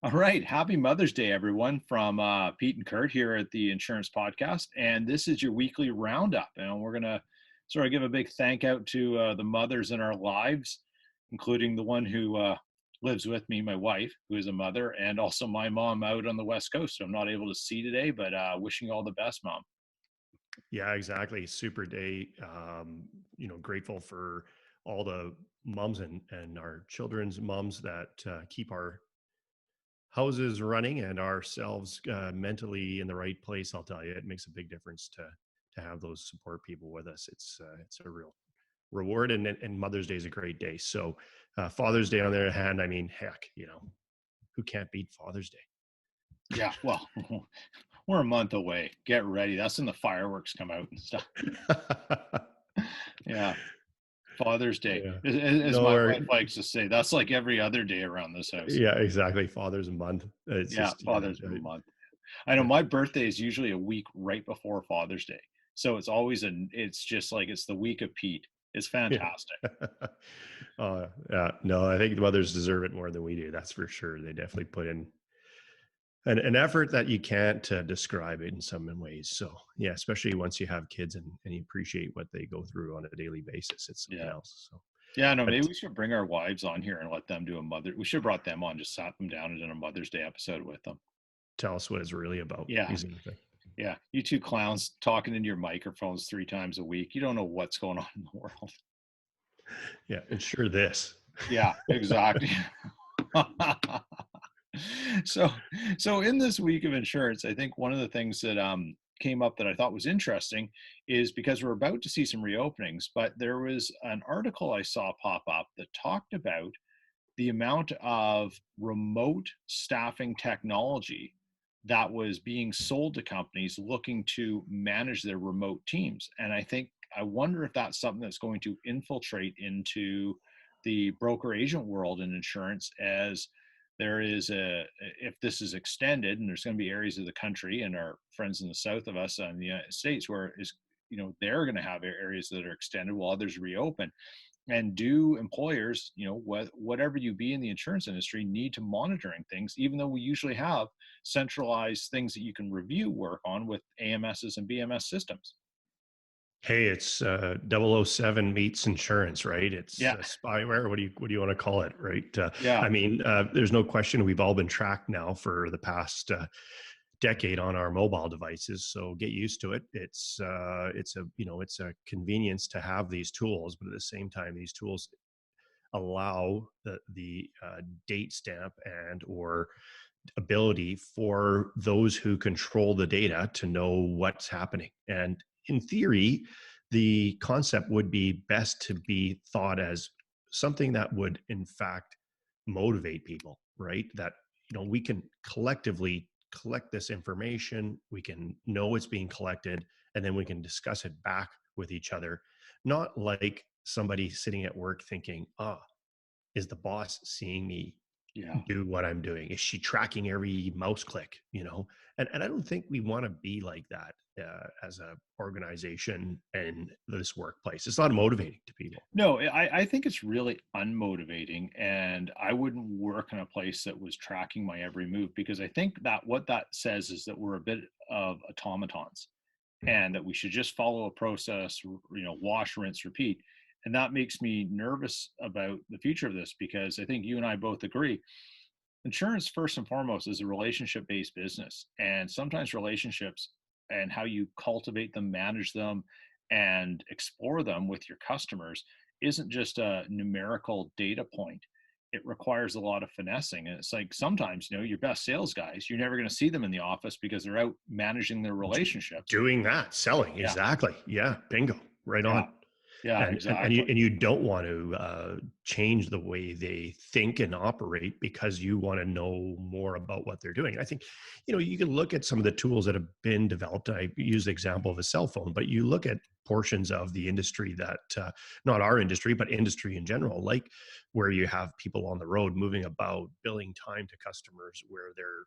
All right. Happy Mother's Day, everyone, from Pete and Kurt here at the Insurance Podcast. And this is your weekly roundup. And we're going to sort of give a big thank out to the mothers in our lives, including the one who lives with me, my wife, who is a mother, and also my mom out on the West Coast. So I'm not able to see today, but wishing you all the best, Mom. Yeah, exactly. Super day. Grateful for all the moms and our children's moms that keep our houses running and ourselves mentally in the right place. I'll tell you, it makes a big difference to have those support people with us. It's a real reward, and Mother's Day is a great day. So Father's Day, on the other hand, I mean, heck, who can't beat Father's Day? Yeah. Well, we're a month away. Get ready. That's when the fireworks come out and stuff. Yeah. Father's Day, Yeah. as No, my wife likes to say, that's like every other day around this house. yeah, exactly. Father's a month. It's Yeah, just, Father's a month. I know yeah. my birthday is usually a week right before Father's Day. So it's just like it's the week of Pete. It's Yeah. fantastic. Yeah. No, I think the mothers deserve it more than we do. That's for sure. They definitely put in an effort that you can't describe it in some ways. So yeah, especially once you have kids and you appreciate what they go through on a daily basis, it's something Yeah. else. So, Yeah, no, but maybe we should bring our wives on here and let them do a mother. We should have brought them on, just sat them down and done a Mother's Day episode with them. tell us what it's really about. Yeah. Exactly. Yeah. You two clowns talking into your microphones 3 times a week. You don't know what's going on in the world. Yeah. Ensure this. Yeah, exactly. so so in this week of insurance, I think one of the things that came up that I thought was interesting is because we're about to see some reopenings, but there was an article I saw pop up that talked about the amount of remote staffing technology that was being sold to companies looking to manage their remote teams. And I wonder if that's something that's going to infiltrate into the broker agent world in insurance, as there is a if this is extended, and there's going to be areas of the country and our friends in the south of us in the United States where is they're going to have areas that are extended while others reopen. And do employers, whatever you be in the insurance industry, need to monitoring things, even though we usually have centralized things that you can review work on with AMSs and BMS systems? Hey, it's 007 meets insurance, right? It's Yeah, spyware. What do you want to call it, right? yeah, I mean, there's no question we've all been tracked now for the past decade on our mobile devices. So get used to it. It's a convenience to have these tools, but at the same time, these tools allow the date stamp and or ability for those who control the data to know what's happening. And in theory, the concept would be best to be thought as something that would, in fact, motivate people, right? That, we can collectively collect this information, we can know it's being collected, and then we can discuss it back with each other. Not like somebody sitting at work thinking, is the boss seeing me yeah. do what I'm doing? Is she tracking every mouse click? And I don't think we want to be like that as a organization and this workplace. It's not motivating to people. No, I think it's really unmotivating, and I wouldn't work in a place that was tracking my every move, because I think that what that says is that we're a bit of automatons, and that we should just follow a process, wash, rinse, repeat. And that makes me nervous about the future of this, because I think you and I both agree insurance, first and foremost, is a relationship based business. And sometimes relationships and how you cultivate them, manage them, and explore them with your customers isn't just a numerical data point. It requires a lot of finessing. And it's like sometimes, your best sales guys, you're never going to see them in the office because they're out managing their relationships. Doing that, selling, Yeah. exactly. Yeah, bingo, right Yeah. on. Yeah. And Exactly. you don't want to change the way they think and operate because you want to know more about what they're doing. I think, you can look at some of the tools that have been developed. I use the example of a cell phone, but you look at portions of the industry that, not our industry, but industry in general, like where you have people on the road moving about, billing time to customers, where they're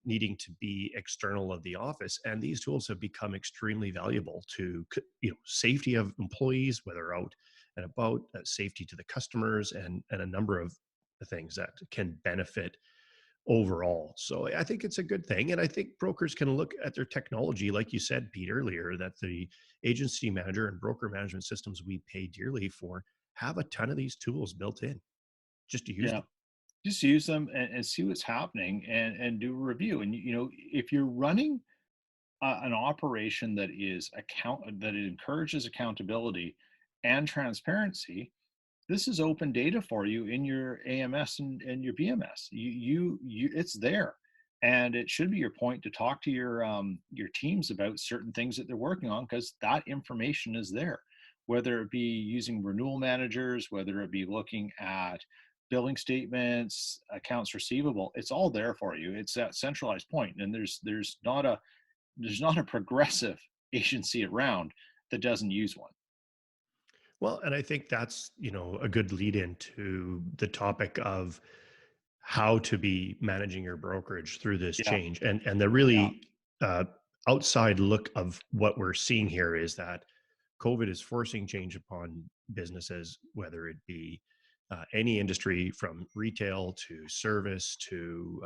needing to be external of the office. And these tools have become extremely valuable to, safety of employees, whether out and about, safety to the customers, and a number of things that can benefit overall. So I think it's a good thing. And I think brokers can look at their technology, like you said, Pete, earlier, that the agency manager and broker management systems we pay dearly for have a ton of these tools built in just to use Yeah. them. Just use them and see what's happening and do a review. And if you're running an operation that is that it encourages accountability and transparency, this is open data for you in your AMS and your BMS. It's there, and it should be your point to talk to your teams about certain things that they're working on, because that information is there. Whether it be using renewal managers, whether it be looking at billing statements, accounts receivable, it's all there for you. It's that centralized point, and there's not a progressive agency around that doesn't use one. Well, and I think that's, a good lead into the topic of how to be managing your brokerage through this Yeah, change. And the yeah, really uh, outside look of what we're seeing here is that COVID is forcing change upon businesses, whether it be any industry from retail to service to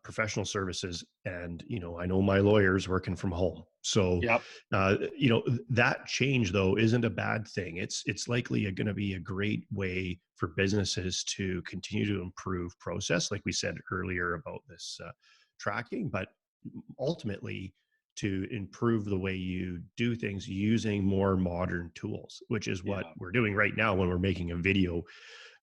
professional services. And I know my lawyer's working from home, so yep, that change though isn't a bad thing. It's likely going to be a great way for businesses to continue to improve process, like we said earlier about this tracking, but ultimately to improve the way you do things using more modern tools, which is what yeah, we're doing right now when we're making a video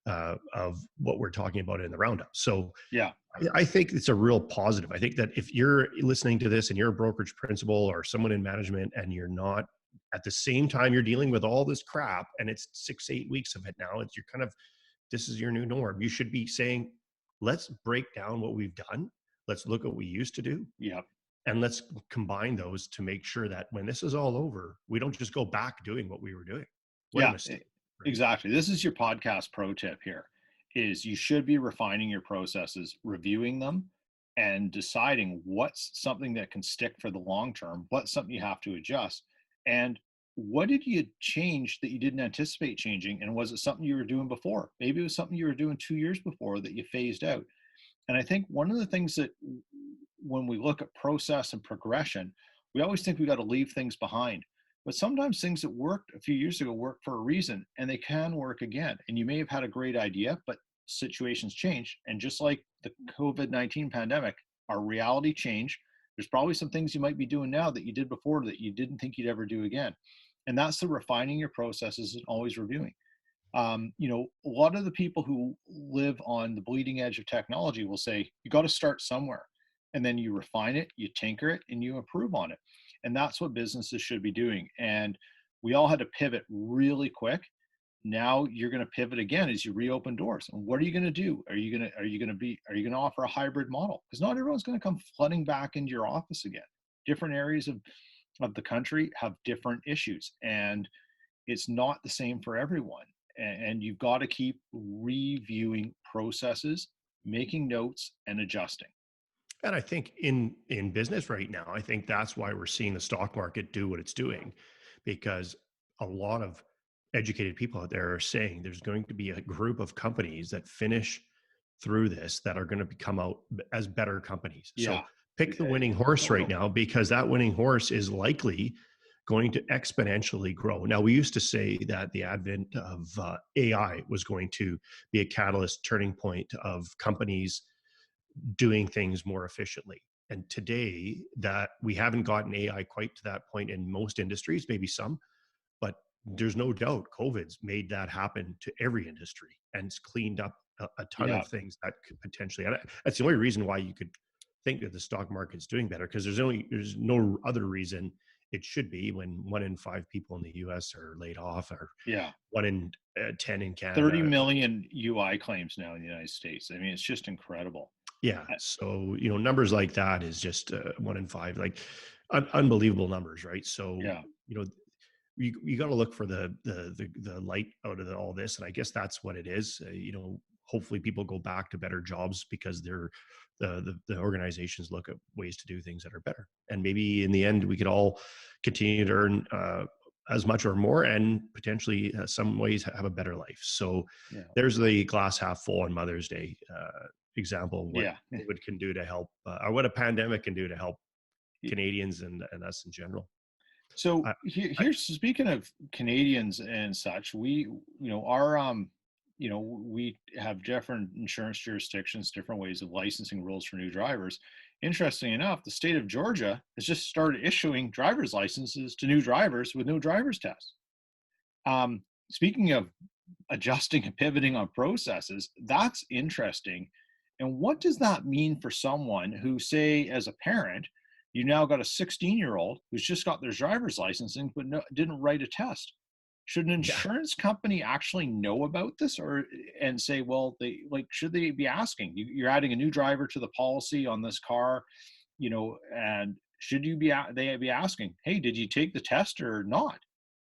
of what we're talking about in the roundup. So yeah, I think it's a real positive. I think that if you're listening to this and you're a brokerage principal or someone in management, and you're not at the same time you're dealing with all this crap, and it's 6 8 weeks of it now, it's you're kind of, this is your new norm. You should be saying, let's break down what we've done. Let's look at what we used to do, yep. and let's combine those to make sure that when this is all over, we don't just go back doing what we were doing. What a Yeah, mistake, right? exactly. This is your podcast pro tip here, is you should be refining your processes, reviewing them, and deciding what's something that can stick for the long term, what's something you have to adjust, and what did you change that you didn't anticipate changing, and was it something you were doing before? Maybe it was something you were doing 2 years before that you phased out. And I think one of the things that when we look at process and progression, we always think we got to leave things behind. But sometimes things that worked a few years ago work for a reason, and they can work again. And you may have had a great idea, but situations change. And just like the COVID-19 pandemic, our reality changed. There's probably some things you might be doing now that you did before that you didn't think you'd ever do again. And that's the refining your processes and always reviewing. A lot of the people who live on the bleeding edge of technology will say, you got to start somewhere. And then you refine it, you tinker it, and you improve on it. And that's what businesses should be doing. And we all had to pivot really quick. Now you're going to pivot again as you reopen doors. And what are you going to do? Are you going to offer a hybrid model? Because not everyone's going to come flooding back into your office again. Different areas of the country have different issues. And it's not the same for everyone. And you've got to keep reviewing processes, making notes, and adjusting. And I think in business right now, I think that's why we're seeing the stock market do what it's doing, because a lot of educated people out there are saying there's going to be a group of companies that finish through this that are going to become out as better companies. So Yeah. pick the winning horse right now, because that winning horse is likely going to exponentially grow. Now, we used to say that the advent of AI was going to be a catalyst turning point of companies doing things more efficiently. And today, that we haven't gotten AI quite to that point in most industries, maybe some, but there's no doubt COVID's made that happen to every industry, and it's cleaned up a ton Yeah. of things that could potentially, and that's the only reason why you could think that the stock market's doing better, because there's no other reason it should be, when 1 in 5 people in the US are laid off, or Yeah. 1 in 10 in 30 Canada. million UI claims now in the United States. I mean, it's just incredible. Yeah. Uh, So, numbers like that is just 1 in 5, like unbelievable numbers, right? So, Yeah. you know, you got to look for the light out of all this. And I guess that's what it is. Hopefully people go back to better jobs, because the organizations look at ways to do things that are better. And maybe in the end, we could all continue to earn as much or more, and potentially some ways have a better life. So Yeah. there's the glass half full on Mother's Day. example of what Yeah. COVID can do to help, or what a pandemic can do to help Canadians and us in general. So I, I, here's, speaking of Canadians and such, our we have different insurance jurisdictions, different ways of licensing rules for new drivers. Interesting enough, the state of Georgia has just started issuing driver's licenses to new drivers with no driver's test. Speaking of adjusting and pivoting on processes, that's interesting. And what does that mean for someone who, say, as a parent, you now got a 16-year-old who's just got their driver's licensing but didn't write a test? Should an yeah. insurance company actually know about this, or and say, well, they like, should they be asking? You're adding a new driver to the policy on this car, and should they be asking, hey, did you take the test or not?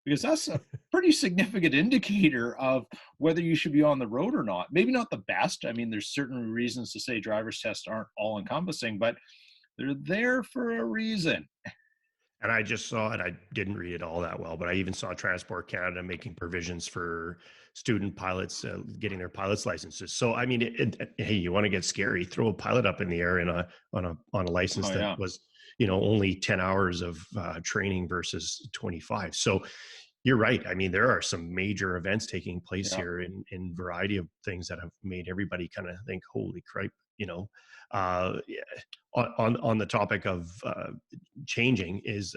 Because that's a pretty significant indicator of whether you should be on the road or not. Maybe not the best. I mean, there's certain reasons to say driver's tests aren't all encompassing, but they're there for a reason. And I just saw it. I didn't read it all that well, but I even saw Transport Canada making provisions for student pilots getting their pilot's licenses. So I mean, hey, you want to get scary? Throw a pilot up in the air in on a license Oh that yeah, was, only 10 hours of training versus 25. So you're right. I mean, there are some major events taking place yeah. here in variety of things that have made everybody kind of think, "Holy crap!" Yeah. On the topic of changing is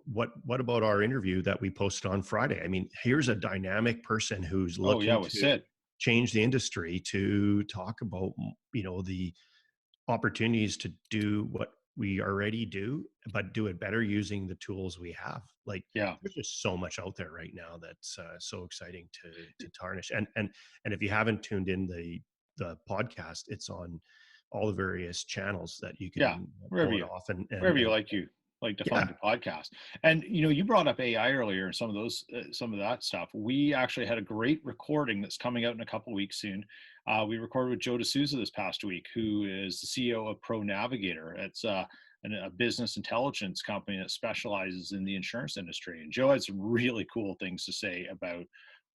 what about our interview that we posted on Friday? I mean, here's a dynamic person who's Oh yeah, looking with to Sid. change the industry to talk about the opportunities to do what we already do, but do it better using the tools we have. Like, Yeah, there's just so much out there right now that's so exciting to tarnish. And if you haven't tuned in the podcast, it's on all the various channels that you yeah. can Wherever pull it you off and wherever and you like to find yeah. your podcast. And you brought up AI earlier, and some of that stuff. We actually had a great recording that's coming out in a couple weeks soon. We recorded with Joe DeSouza this past week, who is the CEO of Pro Navigator. It's a business intelligence company that specializes in the insurance industry. And Joe had some really cool things to say about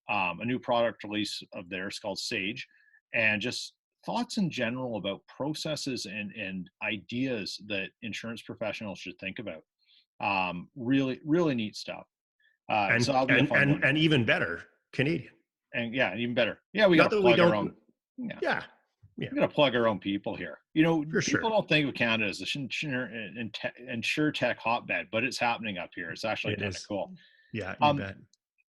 a new product release of theirs called Sage, and just thoughts in general about processes and ideas that insurance professionals should think about. Really, really neat stuff. So and that'll be a and fun and one. and even better, Canadian. And yeah, even better. Yeah, we got Not to that we plug our don't. own. Yeah, Yeah, yeah, we got to plug our own people here. for People sure. don't think of Canada as a insure tech hotbed, but it's happening up here. It's actually It kind of is. cool. Yeah, you Um, bet.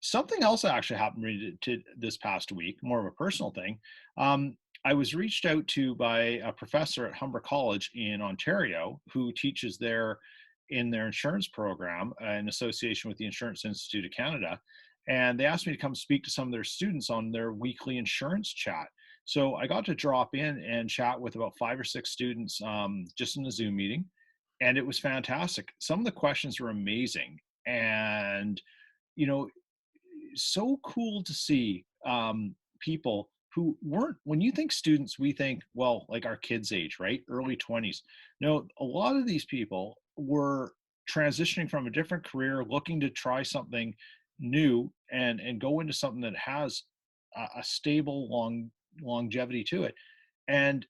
Something else that actually happened to this past week, more of a personal thing. I was reached out to by a professor at Humber College in Ontario who teaches there in their insurance program in association with the Insurance Institute of Canada. And they asked me to come speak to some of their students on their weekly insurance chat. So I got to drop in and chat with about 5 or 6 students just in a Zoom meeting. And it was fantastic. Some of the questions were amazing. And, you know, so cool to see people who weren't, when you think students, we think, well, like our kids' age, right? Early 20s. No, a lot of these people were transitioning from a different career, looking to try something new and go into something that has a stable longevity to it. And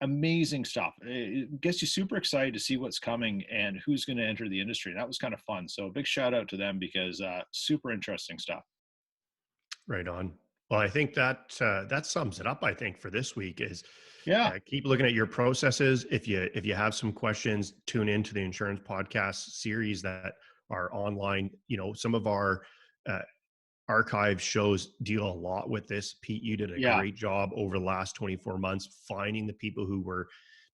amazing stuff. It gets you super excited to see what's coming and who's going to enter the industry. That was kind of fun. So a big shout out to them because super interesting stuff. Right on. Well, I think that sums it up. I think for this week is Yeah. keep looking at your processes. If you have some questions, tune into the insurance podcast series that are online. Some of our uh, archive shows deal a lot with this. Pete, you did a Yeah. great job over the last 24 months finding the people who were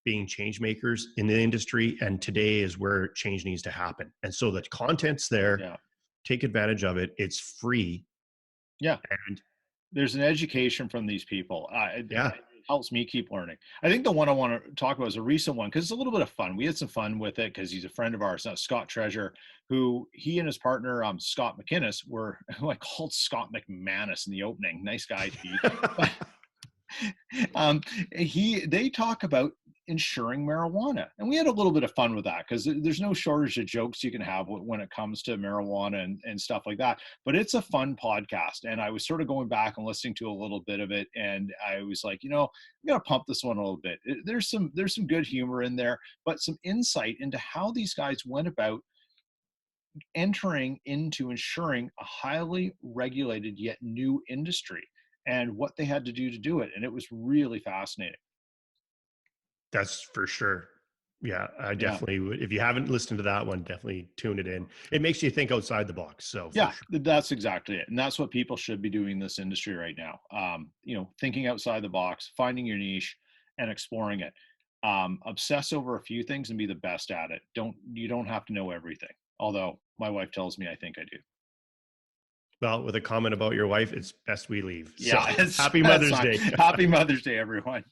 being change makers in the industry, and today is where change needs to happen. And so the content's there. Yeah. Take advantage of it. It's free. Yeah. And There's an education from these people. It yeah, helps me keep learning. I think the one I want to talk about is a recent one because it's a little bit of fun. We had some fun with it because he's a friend of ours, Scott Treasure, who he and his partner, Scott McInnes, were who I called Scott McManus in the opening. Nice guy, Pete. But they talk about insuring marijuana. And we had a little bit of fun with that because there's no shortage of jokes you can have when it comes to marijuana and stuff like that. But it's a fun podcast. And I was sort of going back and listening to a little bit of it. And I was like, I'm going to pump this one a little bit. There's some good humor in there, but some insight into how these guys went about entering into insuring a highly regulated yet new industry and what they had to do it. And it was really fascinating. That's for sure. Yeah, I Yeah. definitely would. If you haven't listened to that one, definitely tune it in. It makes you think outside the box. So for Yeah, sure. that's exactly it. And that's what people should be doing in this industry right now. Thinking outside the box, finding your niche and exploring it. Obsess over a few things and be the best at it. You don't have to know everything. Although my wife tells me I think I do. Well, with a comment about your wife, it's best we leave. So Yeah, happy that's Mother's fine. Day. Happy Mother's Day, everyone.